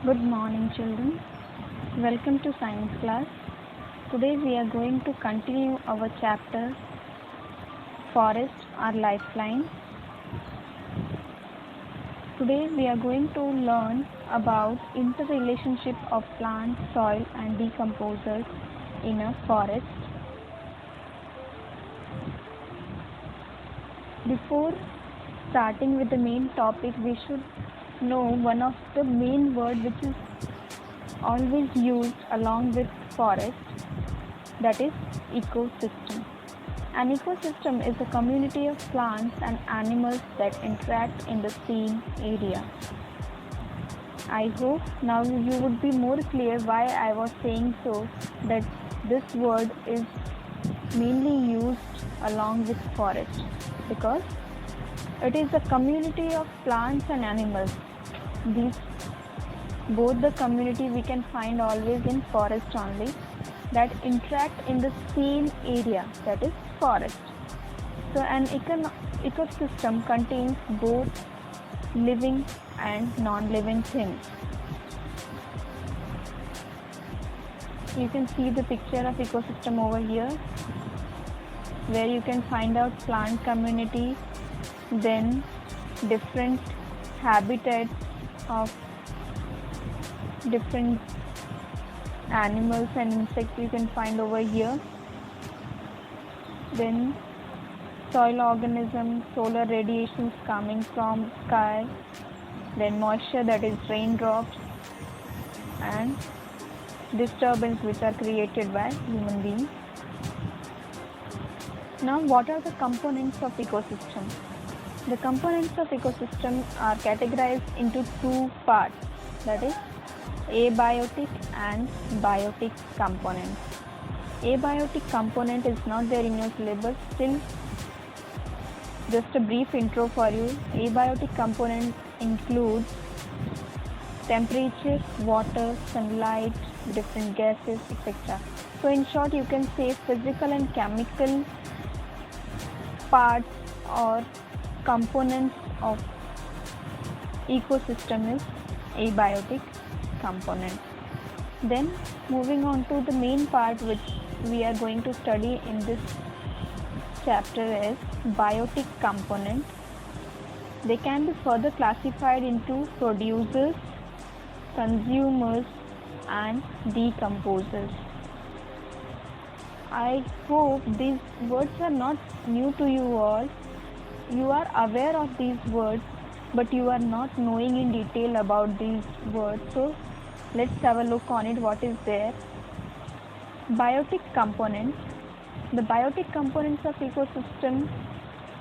Good morning, children. Welcome to science class. Today we are going to continue our chapter Forest, our lifeline. Today we are going to learn about interrelationship of plant, soil and decomposers in a forest. Before starting with the main topic, we should know one of the main words which is always used along with forest, that is ecosystem. An ecosystem is a community of plants and animals that interact in the same area. I hope now you would be more clear why I was saying so, that this word is mainly used along with forest, because it is a community of plants and animals. These both the community we can find always in forest only, that interact in the same area, that is forest. So an ecosystem contains both living and non-living things. You can see the picture of ecosystem over here, where you can find out plant community, then different habitats of different animals and insects you can find over here, then soil organisms, solar radiations coming from sky, then moisture, that is raindrops, and disturbance which are created by human beings. Now, what are the components of ecosystem? The components of ecosystem are categorized into two parts, that is abiotic and biotic components. Abiotic component is not there in your syllabus, still just a brief intro for you. Abiotic component includes temperature, water, sunlight, different gases, etc. So in short, you can say physical and chemical parts or components of ecosystem is abiotic component. Then moving on to the main part which we are going to study in this chapter is biotic component. They can be further classified into producers, consumers and decomposers. I hope these words are not new to you all. You are aware of these words, but you are not knowing in detail about these words. So let's have a look on it, what is there. Biotic components. The biotic components of ecosystem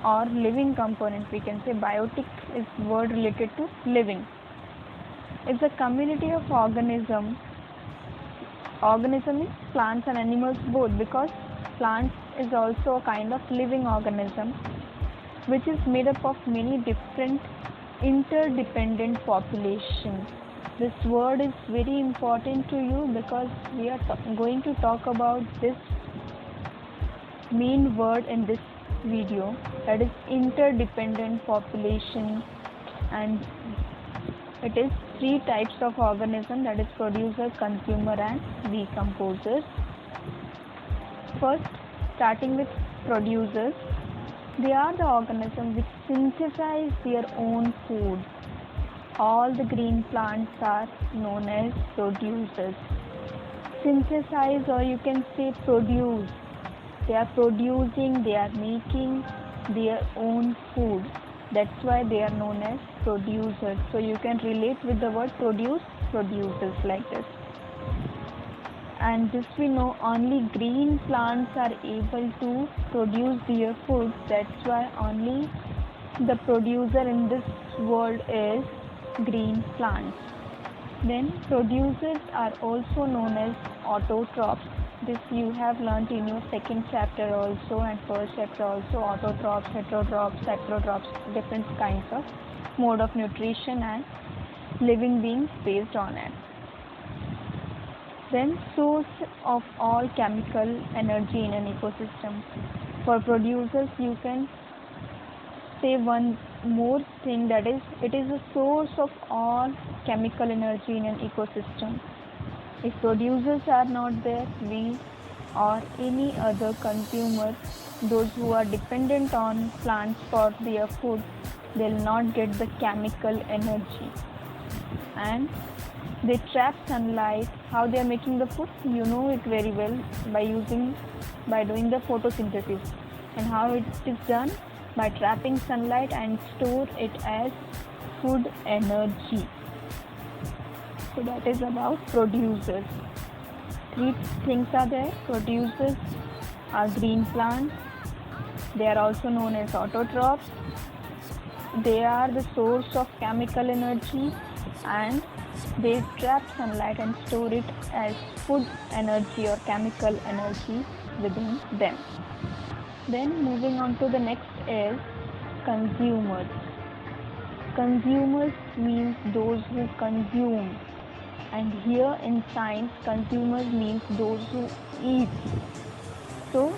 or living components, we can say biotic is word related to living. It's a community of organism. Organism is plants and animals both, because plants is also a kind of living organism which is made up of many different interdependent populations. This word is very important to you because we are going to talk about this main word in this video, that is interdependent population, and it is three types of organism, that is producer, consumer and decomposers. First, starting with producers, they are the organisms which synthesize their own food. All the green plants are known as producers. Synthesize, or you can say produce. They are producing, they are making their own food. That's why they are known as producers. So you can relate with the word produce, producers, like this. And this we know, only green plants are able to produce their food. That's why only the producer in this world is green plants. Then producers are also known as autotrophs. This you have learnt in your second chapter also and first chapter also. Autotrophs, heterotrophs, saprotrophs, different kinds of mode of nutrition and living beings based on it. Then source of all chemical energy in an ecosystem. For producers, you can say one more thing, that is it is a source of all chemical energy in an ecosystem. If producers are not there, we or any other consumer, those who are dependent on plants for their food, they'll not get the chemical energy. And they trap sunlight. How they are making the food? You know it very well by doing the photosynthesis. And how it is done? By trapping sunlight and store it as food energy. So that is about producers. 3 things are there. Producers are green plants. They are also known as autotrophs. They are the source of chemical energy and they trap sunlight and store it as food energy or chemical energy within them. Then moving on to the next is consumers. Consumers means those who consume, and here in science consumers means those who eat. So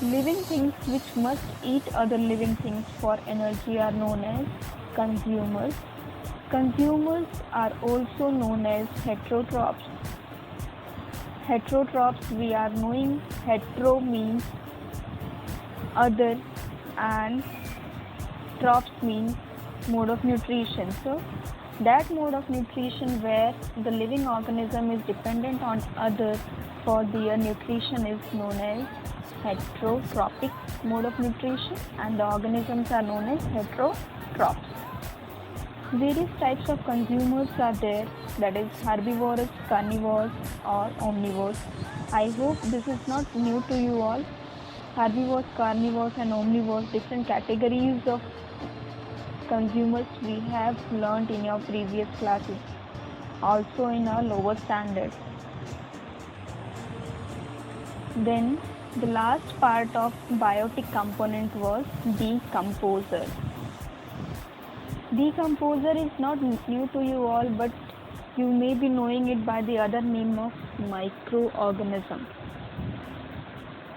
living things which must eat other living things for energy are known as consumers. Consumers are also known as heterotrophs. Heterotrophs, we are knowing hetero means other and trophs means mode of nutrition. So that mode of nutrition where the living organism is dependent on other for their nutrition is known as heterotrophic mode of nutrition, and the organisms are known as heterotrophs. Various types of consumers are there, that is herbivorous, carnivores or omnivores. I hope this is not new to you all. Herbivores, carnivores and omnivores, different categories of consumers we have learnt in your previous classes, also in our lower standards. Then the last part of biotic component was decomposer. Decomposer is not new to you all, but you may be knowing it by the other name of microorganism.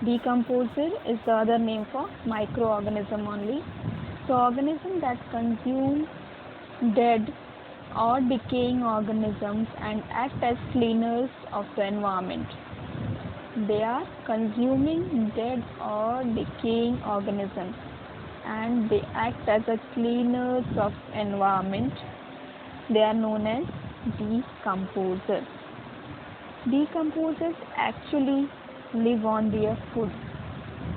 Decomposer is the other name for microorganism only. So organisms that consume dead or decaying organisms and act as cleaners of the environment. They are consuming dead or decaying organisms and they act as a cleaners of environment. They are known as decomposers. Decomposers actually live on their food.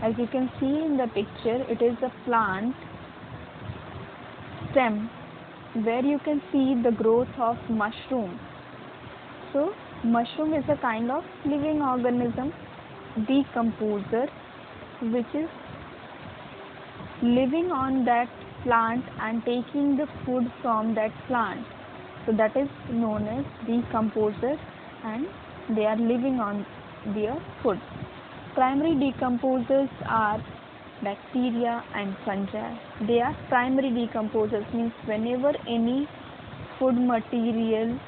As you can see in the picture, it is a plant stem where you can see the growth of mushroom. So mushroom is a kind of living organism, decomposer, which is living on that plant and taking the food from that plant. So that is known as decomposer and they are living on their food. Primary decomposers are bacteria and fungi. They are primary decomposers, means whenever any food material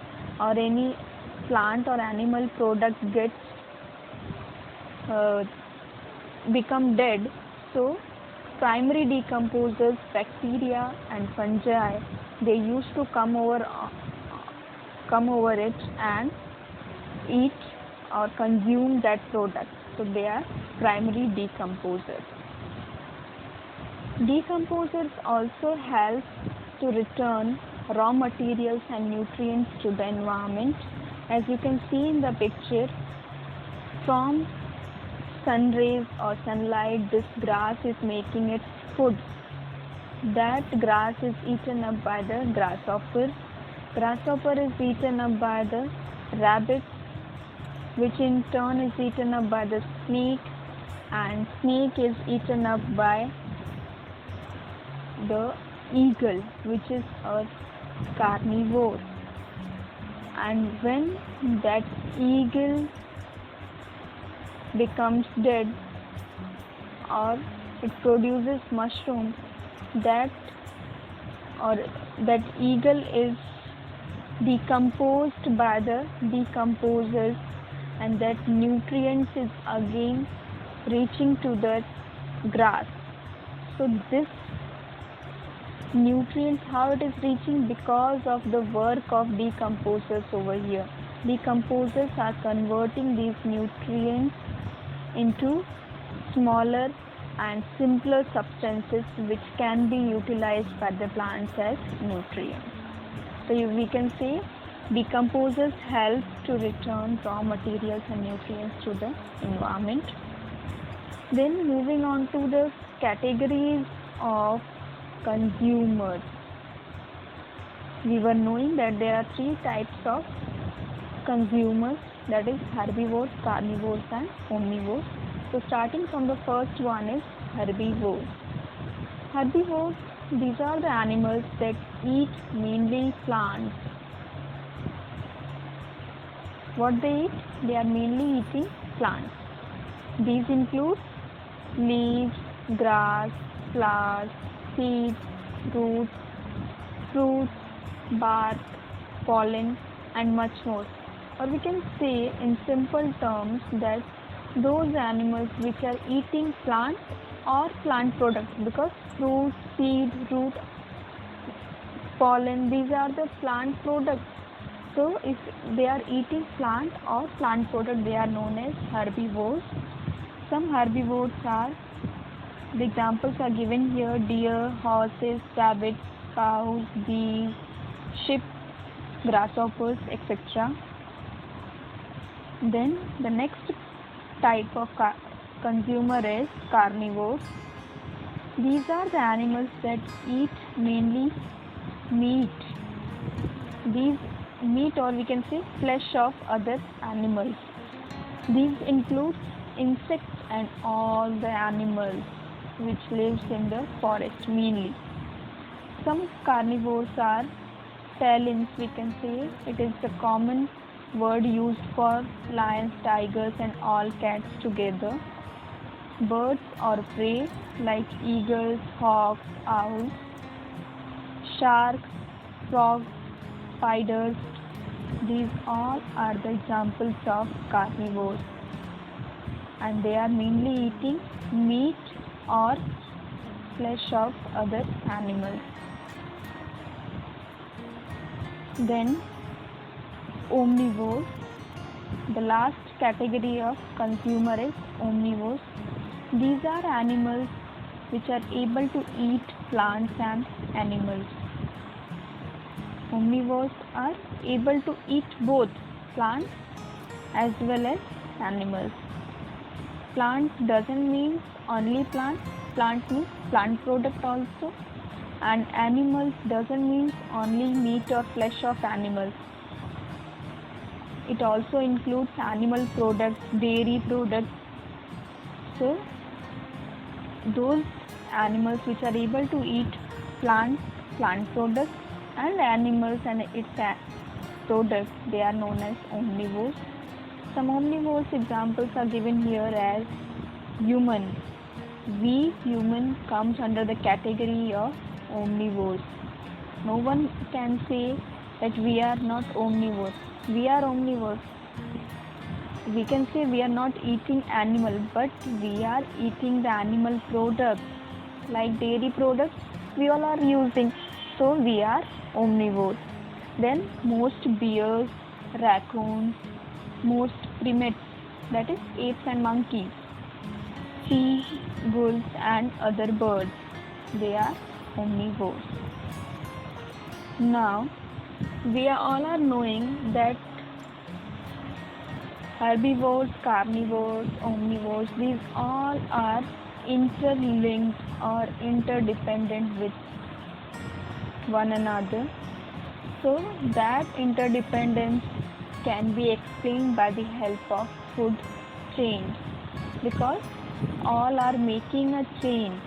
or any plant or animal product gets become dead, so primary decomposers, bacteria and fungi, they used to come over it and eat or consume that product. So they are primary decomposers. Decomposers also help to return raw materials and nutrients to the environment. As you can see in the picture, from sun rays or sunlight, this grass is making its food. That grass is eaten up by the grasshopper. Grasshopper is eaten up by the rabbit, which in turn is eaten up by the snake, and snake is eaten up by the eagle, which is a carnivore. And when that eagle becomes dead or it produces mushroom, that eagle is decomposed by the decomposers, and that nutrients is again reaching to the grass. So this Nutrients, how it is reaching? Because of the work of decomposers over here. Decomposers are converting these nutrients into smaller and simpler substances which can be utilized by the plants as nutrients. So we can say decomposers help to return raw materials and nutrients to the environment. Then moving on to the categories of consumers. We were knowing that there are three types of consumers, that is herbivores, carnivores and omnivores. So starting from the first one is herbivores. Herbivores, these are the animals that eat mainly plants. What they eat? They are mainly eating plants. These include leaves, grass, flowers, seeds, roots, fruits, bark, pollen and much more. Or we can say in simple terms that those animals which are eating plants or plant products, because fruit, seed, root, pollen, these are the plant products. So if they are eating plant or plant product, they are known as herbivores. Some herbivores are, the examples are given here: deer, horses, rabbits, cows, bees, sheep, grasshoppers, etc. Then the next type of consumer is carnivores. These are the animals that eat mainly meat. These meat, or we can say flesh of other animals. These include insects and all the animals which lives in the forest mainly. Some carnivores are felines, we can say. It is the common word used for lions, tigers and all cats together. Birds or prey like eagles, hawks, owls, sharks, frogs, spiders. These all are the examples of carnivores, and they are mainly eating meat or flesh of other animals. Then omnivores. The last category of consumer is omnivores. These are animals which are able to eat plants and animals. Omnivores are able to eat both plants as well as animals. Plant doesn't mean only plant. Plant means plant product also. And animals doesn't mean only meat or flesh of animals. It also includes animal products, dairy products. So those animals which are able to eat plants, plant products and animals and its products, they are known as omnivores. Some omnivores examples are given here as human. We human comes under the category of omnivores. No one can say that we are not omnivores. We are omnivores. We can say we are not eating animal, but we are eating the animal products like dairy products we all are using. So we are omnivores. Then most bears, raccoons, most primates, that is apes and monkeys, seagulls and other birds, they are omnivores. Now we all are knowing that herbivores, carnivores, omnivores, these all are interlinked or interdependent with one another. So that interdependence can be explained by the help of food chains, because all are making a chain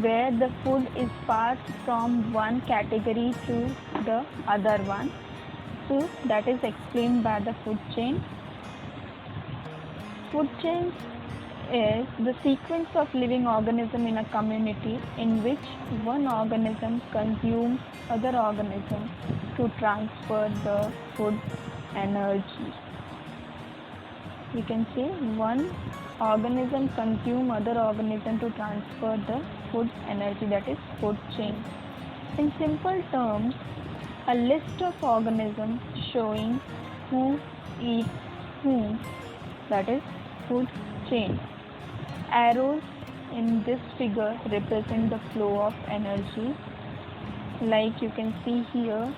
where the food is passed from one category to the other one. So that is explained by the food chain. Food chain is the sequence of living organism in a community in which one organism consumes other organisms to transfer the food energy. We can say one organism consume other organism to transfer the food energy, that is food chain. In simple terms, a list of organisms showing who eats whom, that is food chain. Arrows in this figure represent the flow of energy. Like you can see here,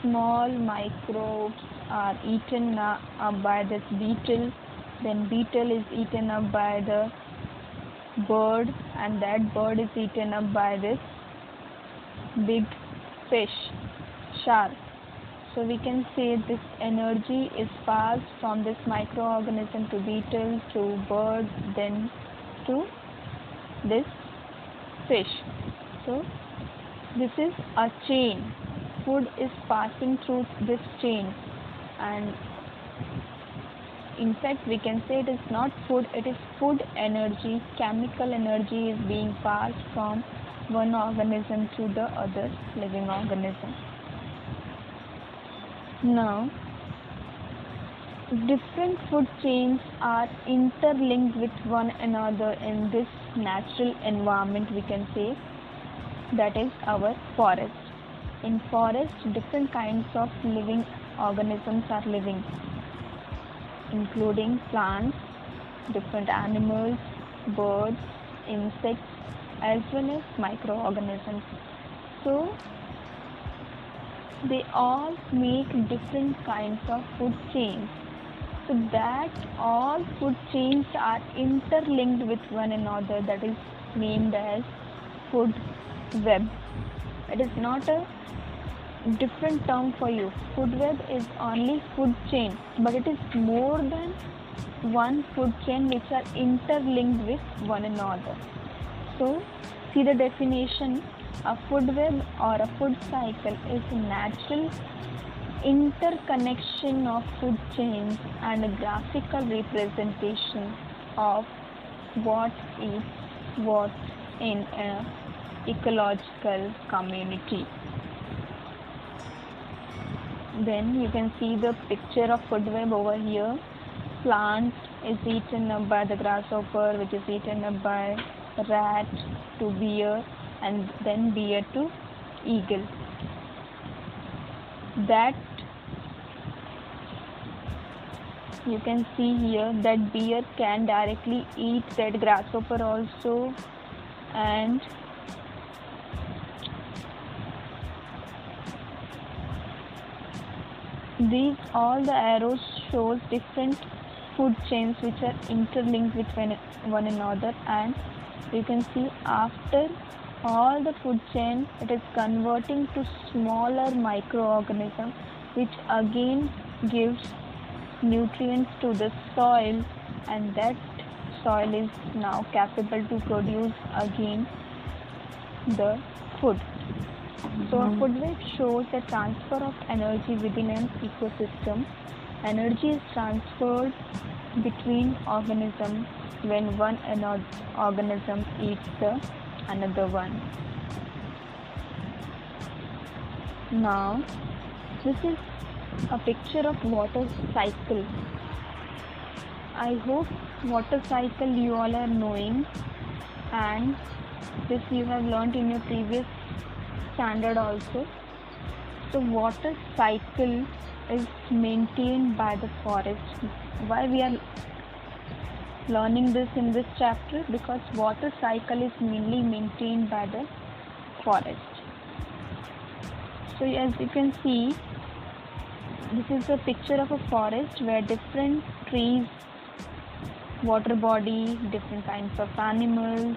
small microbes are eaten up by this beetle, then beetle is eaten up by the bird, and that bird is eaten up by this big fish, shark. So we can say this energy is passed from this microorganism to beetle, to bird, then to this fish. So this is a chain. Food is passing through this chain, and in fact we can say it is not food, it is food energy. Chemical energy is being passed from one organism to the other living organism. Now, different food chains are interlinked with one another in this natural environment, we can say, that is our forest. In forest, different kinds of living organisms are living, including plants, different animals, birds, insects, as well as microorganisms. So they all make different kinds of food chains, so that all food chains are interlinked with one another, that is named as food web. It is not a different term for you. Food web is only food chain, but it is more than one food chain which are interlinked with one another. So see the definition. A food web or a food cycle is a natural interconnection of food chains and a graphical representation of what is what in an ecological community. Then you can see the picture of food web over here. Plant is eaten up by the grasshopper, which is eaten up by rat to bear, and then bear to eagle. That you can see here that bear can directly eat that grasshopper also, and these all the arrows shows different food chains which are interlinked with one another, and you can see after all the food chain it is converting to smaller microorganisms, which again gives nutrients to the soil, and that soil is now capable to produce again the food. So a food web shows the transfer of energy within an ecosystem. Energy is transferred between organisms when one organism eats the another one. Now this is a picture of water cycle. I hope water cycle you all are knowing, and this you have learnt in your previous standard also. So water cycle is maintained by the forest. Why we are learning this in this chapter? Because water cycle is mainly maintained by the forest. So as you can see, this is a picture of a forest where different trees, water body, different kinds of animals,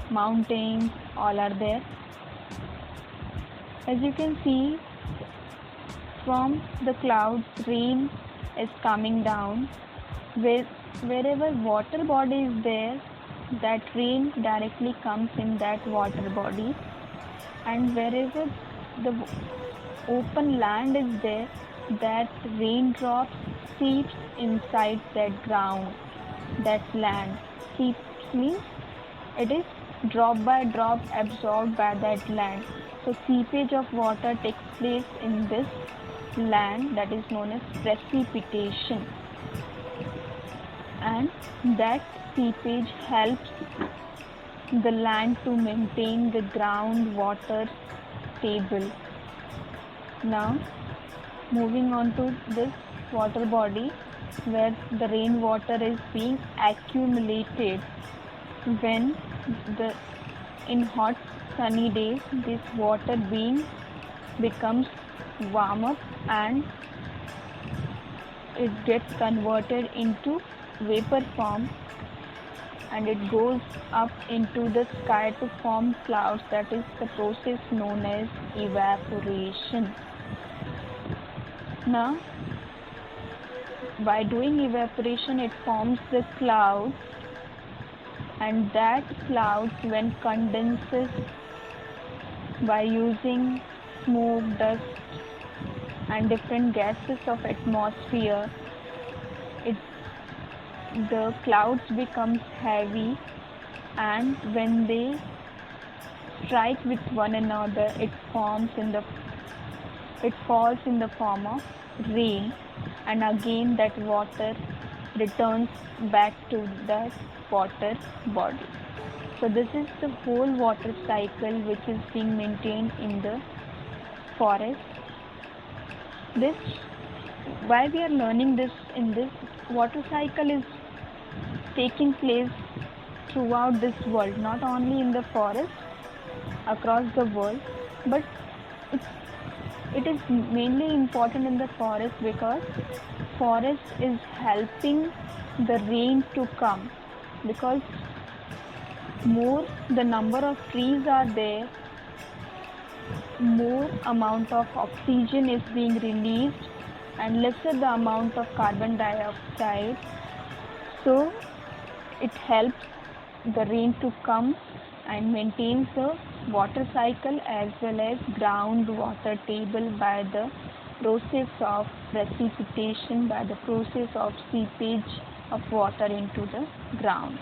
mountains, all are there. As you can see, from the clouds, rain is coming down. Wherever water body is there, that rain directly comes in that water body, and wherever the open land is there, that raindrops seeps inside that ground, that land. Seeps means it is drop by drop absorbed by that land. So seepage of water takes place in this land, that is known as precipitation, and that seepage helps the land to maintain the ground water table. Now moving on to this water body where the rainwater is being accumulated. When the in hot sunny days this water becomes warm up and it gets converted into vapor form and it goes up into the sky to form clouds. That is the process known as evaporation. Now by doing evaporation it forms the cloud, and that clouds when condenses by using smoke, dust and different gases of atmosphere, the clouds becomes heavy, and when they strike with one another it falls in the form of rain, and again that water returns back to that water body. So this is the whole water cycle which is being maintained in the forest. Why we are learning this in this water cycle is taking place throughout this world, not only in the forest across the world, but it is mainly important in the forest because forest is helping the rain to come, because more the number of trees are there, more amount of oxygen is being released and lesser the amount of carbon dioxide, so it helps the rain to come and maintains the water cycle as well as groundwater table by the process of precipitation, by the process of seepage of water into the ground.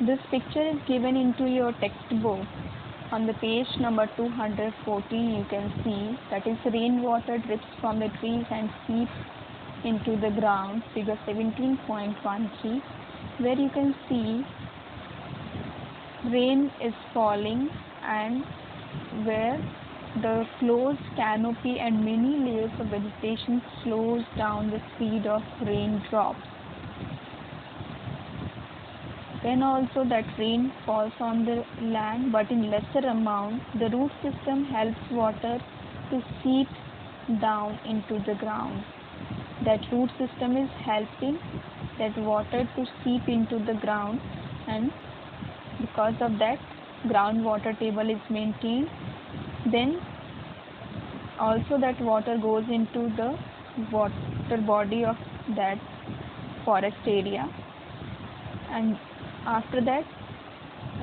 This picture is given into your textbook. On the page number 214 you can see that is rainwater drips from the trees and seeps into the ground, figure 17.13, where you can see rain is falling and where the closed canopy and many layers of vegetation slows down the speed of raindrops. Then also that rain falls on the land but in lesser amount. The root system helps water to seep down into the ground. That root system is helping that water to seep into the ground, and because of that groundwater table is maintained. Then also that water goes into the water body of that forest area, and after that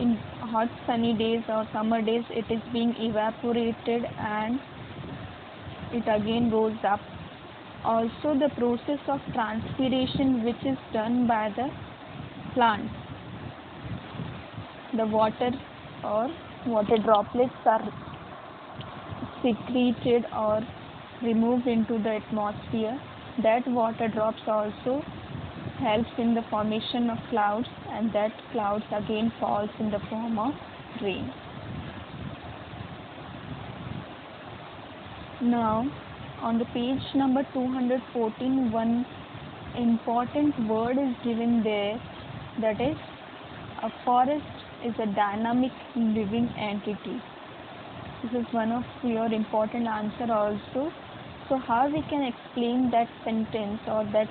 in hot sunny days or summer days it is being evaporated and it again goes up. Also the process of transpiration which is done by the plants, the water or water droplets are secreted or removed into the atmosphere. That water drops also helps in the formation of clouds, and that clouds again falls in the form of rain. Now on the page number 214 one important word is given there, that is a forest is a dynamic living entity. This is one of your important answer also. So how we can explain that sentence or that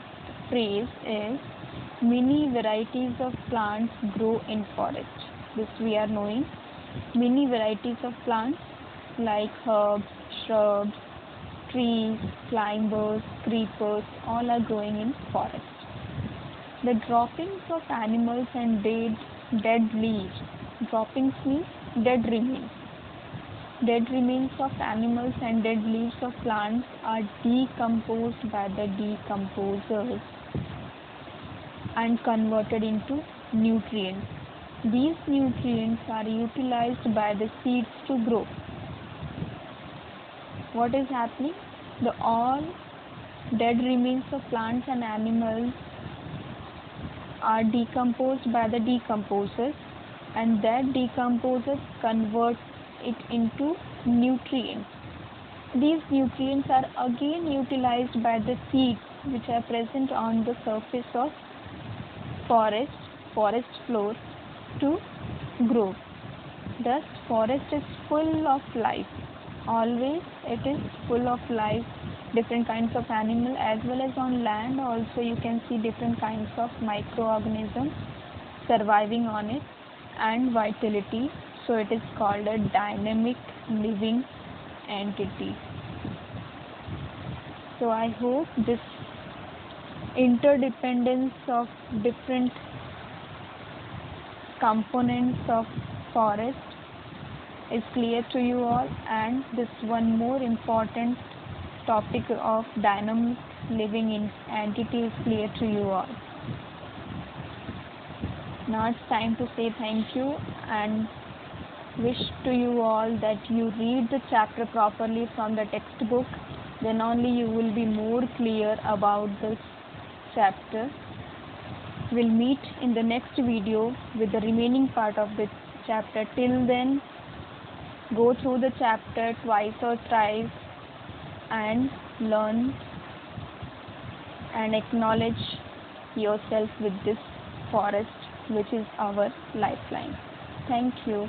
phrase is many varieties of plants grow in forest. This we are knowing. Many varieties of plants like herbs, shrubs, trees, climbers, creepers, all are growing in forest. The droppings of animals and dead leaves. Droppings means dead remains. Dead remains of animals and dead leaves of plants are decomposed by the decomposers and converted into nutrients. These nutrients are utilized by the seeds to grow. What is happening? The all dead remains of plants and animals are decomposed by the decomposers, and that decomposes, converts it into nutrients. These nutrients are again utilized by the seeds which are present on the surface of forest floor to grow. Thus, forest is full of life. Always it is full of life, different kinds of animal, as well as on land also you can see different kinds of microorganisms surviving on it and vitality. So it is called a dynamic living entity. So I hope this interdependence of different components of forest is clear to you all, and this one more important topic of dynamic living entity is clear to you all. Now it's time to say thank you and wish to you all that you read the chapter properly from the textbook, then only you will be more clear about this chapter. We'll meet in the next video with the remaining part of the chapter. Till then, go through the chapter twice or thrice and learn and acknowledge yourself with this forest which is our lifeline. Thank you.